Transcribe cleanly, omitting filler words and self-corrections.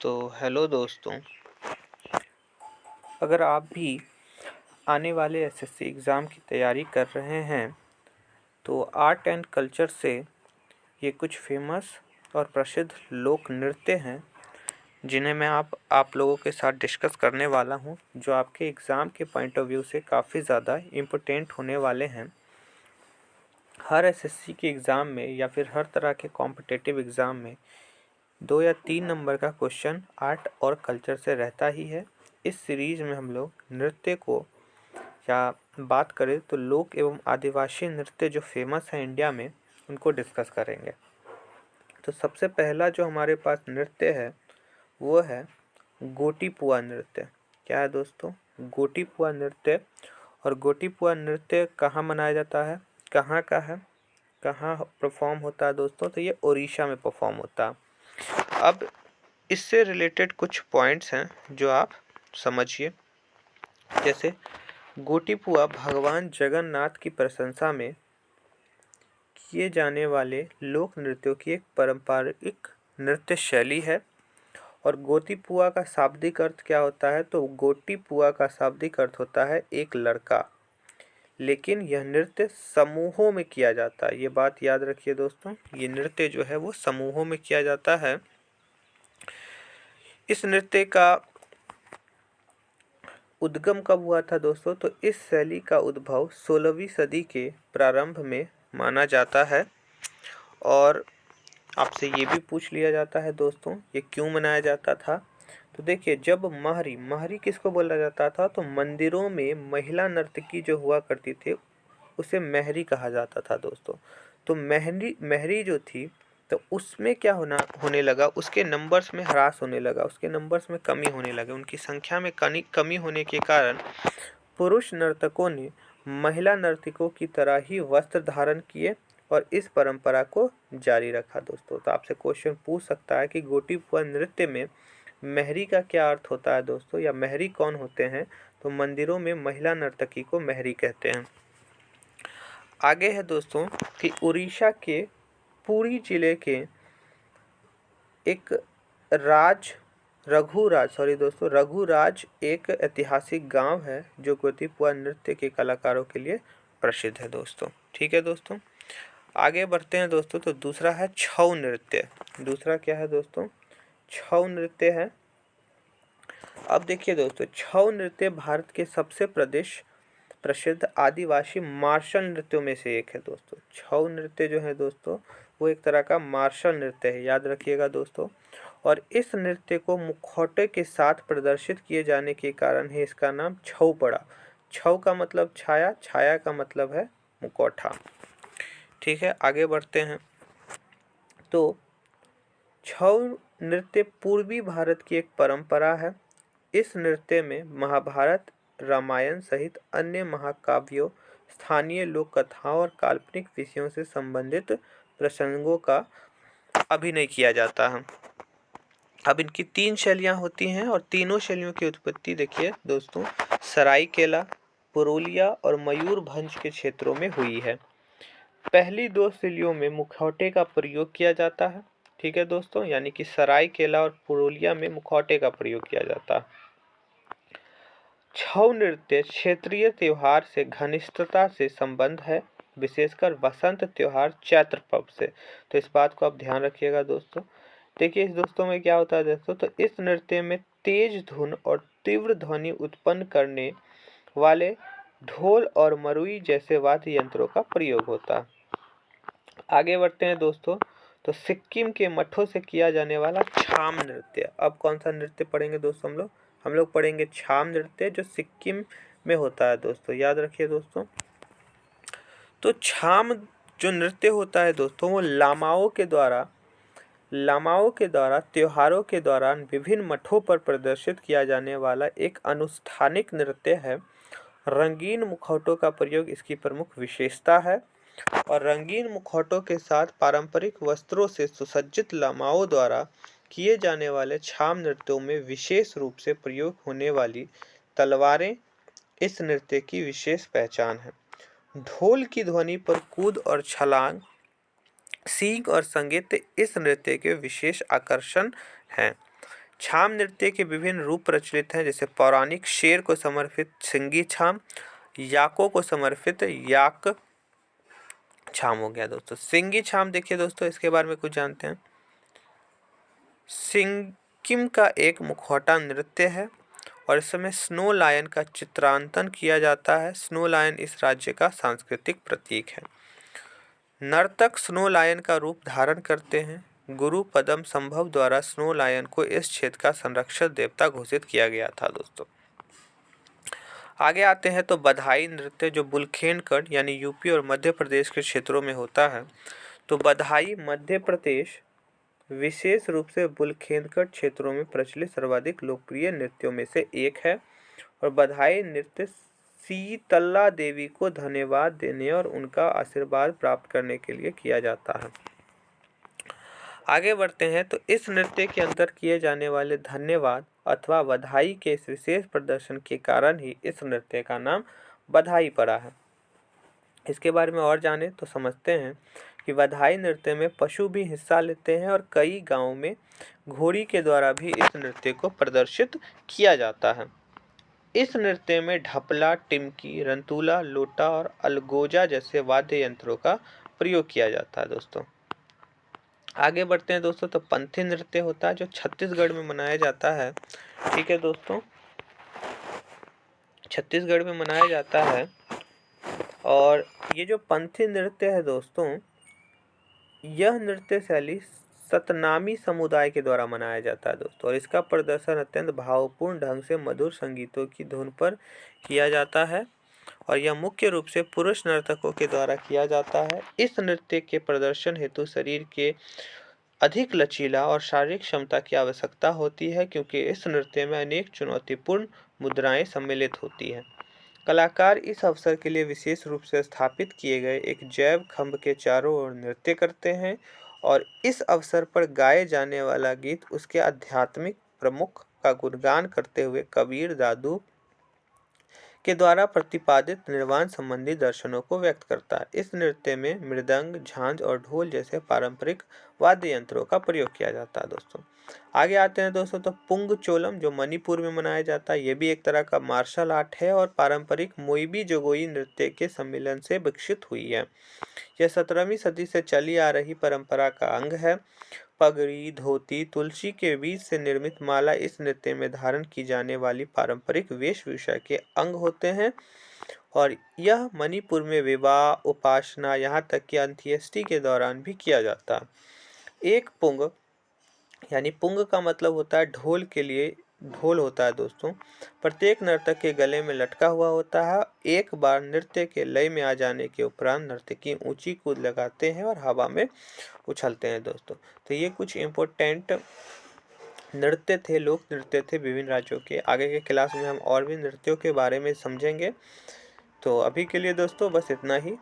तो हेलो दोस्तों। अगर आप भी आने वाले एसएससी एग्ज़ाम की तैयारी कर रहे हैं तो आर्ट एंड कल्चर से ये कुछ फेमस और प्रसिद्ध लोक नृत्य हैं जिन्हें मैं आप लोगों के साथ डिस्कस करने वाला हूं, जो आपके एग्ज़ाम के पॉइंट ऑफ व्यू से काफ़ी ज़्यादा इम्पोर्टेंट होने वाले हैं। हर एसएससी के एग्ज़ाम में या फिर हर तरह के कॉम्पिटिटिव एग्ज़ाम में 2 या 3 नंबर का क्वेश्चन आर्ट और कल्चर से रहता ही है। इस सीरीज़ में हम लोग नृत्य को या बात करें तो लोक एवं आदिवासी नृत्य जो फेमस है इंडिया में, उनको डिस्कस करेंगे। तो सबसे पहला जो हमारे पास नृत्य है वो है गोटीपुआ नृत्य। क्या है दोस्तों? गोटीपुआ नृत्य। और गोटीपुआ नृत्य कहाँ मनाया जाता है, कहाँ का है, कहाँ परफॉर्म होता है दोस्तों? तो ये उड़ीसा में परफॉर्म होता है। अब इससे रिलेटेड कुछ पॉइंट्स हैं जो आप समझिए। जैसे गोटीपुआ भगवान जगन्नाथ की प्रशंसा में किए जाने वाले लोक नृत्यों की एक पारंपरिक नृत्य शैली है। और गोटीपुआ का शाब्दिक अर्थ क्या होता है? तो गोटीपुआ का शाब्दिक अर्थ होता है एक लड़का। लेकिन यह नृत्य समूहों में किया जाता है। ये बात याद रखिए दोस्तों, ये नृत्य जो है वो समूहों में किया जाता है। इस नृत्य का उद्गम कब हुआ था दोस्तों? तो इस शैली का उद्भव 16वीं सदी के प्रारंभ में माना जाता है। और आपसे ये भी पूछ लिया जाता है दोस्तों, ये क्यों मनाया जाता था? तो देखिए, जब महरी किसको बोला जाता था? तो मंदिरों में महिला नर्तकी जो हुआ करती थी उसे महरी कहा जाता था दोस्तों। तो महरी जो थी, तो उसमें क्या होने लगा, उसके नंबर्स में ह्रास होने लगा, उसके नंबर्स में कमी होने लगे। उनकी संख्या में कमी होने के कारण पुरुष नर्तकों ने महिला नर्तकों की तरह ही वस्त्र धारण किए और इस परंपरा को जारी रखा दोस्तों। तो आपसे क्वेश्चन पूछ सकता है कि गोटीपुआ नृत्य में महरी का क्या अर्थ होता है दोस्तों, या महरी कौन होते हैं? तो मंदिरों में महिला नर्तकी को महरी कहते हैं। आगे है दोस्तों कि उड़ीसा के पुरी जिले के एक रघुराज एक ऐतिहासिक गांव है जो गोटीपुआ नृत्य के कलाकारों के लिए प्रसिद्ध है दोस्तों। ठीक है दोस्तों, आगे बढ़ते हैं दोस्तों। तो दूसरा है छऊ नृत्य। दूसरा क्या है दोस्तों? छऊ नृत्य है। अब देखिए दोस्तों, छऊ नृत्य भारत के सबसे प्रसिद्ध आदिवासी मार्शल नृत्यों में से एक है दोस्तों। छऊ नृत्य जो है दोस्तों वो एक तरह का मार्शल नृत्य है, याद रखिएगा दोस्तों। और इस नृत्य को मुखौटे के साथ प्रदर्शित किए जाने के कारण ही इसका नाम छऊ पड़ा। छऊ का मतलब छाया, छाया का मतलब है मुखौटा। ठीक है, आगे बढ़ते हैं। तो छऊ नृत्य पूर्वी भारत की एक परंपरा है। इस नृत्य में महाभारत, रामायण सहित अन्य महाकाव्यों, स्थानीय लोक कथाओं और काल्पनिक विषयों से संबंधित प्रसंगों का अभिनय किया जाता है। अब इनकी 3 शैलियाँ होती हैं और तीनों शैलियों की उत्पत्ति देखिए दोस्तों सरायकेला, पुरुलिया और मयूरभंज के क्षेत्रों में हुई है। पहली 2 शैलियों में मुखौटे का प्रयोग किया जाता है। ठीक है दोस्तों, यानी कि सरायकेला और पुरुलिया में मुखौटे का प्रयोग किया जाता है। छऊ नृत्य क्षेत्रीय त्योहार से घनिष्ठता से संबंध है, विशेषकर वसंत त्योहार चैत्र पर्व से। तो इस बात को आप ध्यान रखिएगा दोस्तों। देखिए इस दोस्तों में क्या होता है दोस्तों, तो इस नृत्य में तेज धुन और तीव्र ध्वनि उत्पन्न करने वाले ढोल और मरुई जैसे वाद्य यंत्रों का प्रयोग होता है। आगे बढ़ते हैं दोस्तों। तो सिक्किम के मठों से किया जाने वाला छाम नृत्य। अब कौन सा नृत्य पढ़ेंगे दोस्तों? हम लोग पढ़ेंगे छाम नृत्य, जो सिक्किम में होता है दोस्तों, याद रखिए दोस्तों। तो छाम जो नृत्य होता है दोस्तों वो लामाओं के द्वारा त्योहारों के दौरान विभिन्न मठों पर प्रदर्शित किया जाने वाला एक अनुष्ठानिक नृत्य है। रंगीन मुखौटों का प्रयोग इसकी प्रमुख विशेषता है। और रंगीन मुखौटों के साथ पारंपरिक वस्त्रों से सुसज्जित लामाओं द्वारा किए जाने वाले छाम नृत्यों में विशेष रूप से प्रयोग होने वाली तलवारें इस नृत्य की विशेष पहचान है। ढोल की ध्वनि पर कूद और छलांग, सींग और संगीत इस नृत्य के विशेष आकर्षण हैं। छाम नृत्य के विभिन्न रूप प्रचलित हैं, जैसे पौराणिक शेर को समर्पित सिंगी छाम, याकों को समर्पित याक छाम हो गया दोस्तों। सिंगी छाम देखिए दोस्तों, इसके बारे में कुछ जानते हैं। सिक्किम का एक मुखौटा नृत्य है और इस समय स्नो लायन का चित्रांकन किया जाता है। स्नो लायन इस राज्य का सांस्कृतिक प्रतीक है। नर्तक स्नो लायन का रूप धारण करते हैं। गुरु पद्म संभव द्वारा स्नो लायन को इस क्षेत्र का संरक्षक देवता घोषित किया गया था दोस्तों। आगे आते हैं तो बधाई नृत्य, जो बुलखेनगढ़ यानी यूपी और मध्य प्रदेश के क्षेत्रों में होता है। तो बधाई मध्य प्रदेश, विशेष रूप से बुलखेनगढ़ क्षेत्रों में प्रचलित सर्वाधिक लोकप्रिय नृत्यों में से एक है और बधाई नृत्य शीतला देवी को धन्यवाद देने और उनका आशीर्वाद प्राप्त करने के लिए किया जाता है। आगे बढ़ते हैं तो इस नृत्य के अंदर किए जाने वाले धन्यवाद अथवा बधाई के इस विशेष प्रदर्शन के कारण ही इस नृत्य का नाम बधाई पड़ा है। इसके बारे में और जाने तो समझते हैं कि बधाई नृत्य में पशु भी हिस्सा लेते हैं और कई गांवों में घोड़ी के द्वारा भी इस नृत्य को प्रदर्शित किया जाता है। इस नृत्य में ढपला, टिमकी, रंतूला, लोटा और अलगोजा जैसे वाद्य यंत्रों का प्रयोग किया जाता है दोस्तों। आगे बढ़ते हैं दोस्तों तो पंथी नृत्य होता है जो छत्तीसगढ़ में मनाया जाता है। ठीक है दोस्तों, छत्तीसगढ़ में मनाया जाता है और ये जो पंथी नृत्य है दोस्तों, यह नृत्य शैली सतनामी समुदाय के द्वारा मनाया जाता है दोस्तों और इसका प्रदर्शन अत्यंत भावपूर्ण ढंग से मधुर संगीतों की धुन पर किया जाता है और यह मुख्य रूप से पुरुष नर्तकों के द्वारा किया जाता है। इस नृत्य के प्रदर्शन हेतु शरीर के अधिक लचीला और शारीरिक क्षमता की आवश्यकता होती है क्योंकि इस नृत्य में अनेक चुनौतीपूर्ण मुद्राएं सम्मिलित होती हैं। कलाकार इस अवसर के लिए विशेष रूप से स्थापित किए गए एक जैव खंभ के चारों ओर नृत्य करते हैं और इस अवसर पर गाए जाने वाला गीत उसके आध्यात्मिक प्रमुख का गुणगान करते हुए कबीर दादू के द्वारा प्रतिपादित निर्वाण संबंधी दर्शनों को व्यक्त करता है। इस नृत्य में मृदंग, झांझ और ढोल जैसे पारंपरिक वाद्य यंत्रों का प्रयोग किया जाता है दोस्तों। आगे आते हैं दोस्तों तो पुंग चोलम, जो मणिपुर में मनाया जाता है। यह भी एक तरह का मार्शल आर्ट है और पारंपरिक मोइबी जोगोई नृत्य के सम्मिलन से विकसित हुई है। यह 17वीं सदी से चली आ रही परंपरा का अंग है। पगड़ी, धोती, तुलसी के बीज से निर्मित माला इस नृत्य में धारण की जाने वाली पारंपरिक वेशभूषा के अंग होते हैं और यह मणिपुर में विवाह, उपासना, यहाँ तक कि अंत्येष्टि के दौरान भी किया जाता है। एक पुंग यानी पुंग का मतलब होता है ढोल के लिए ढोल होता है दोस्तों। प्रत्येक नर्तक के गले में लटका हुआ होता है। एक बार नृत्य के लय में आ जाने के उपरांत नर्तकी ऊंची कूद लगाते हैं और हवा में उछलते हैं दोस्तों। तो ये कुछ इम्पोर्टेंट नृत्य थे, लोक नृत्य थे विभिन्न राज्यों के। आगे के क्लास में हम और भी नृत्यों के बारे में समझेंगे। तो अभी के लिए दोस्तों बस इतना ही।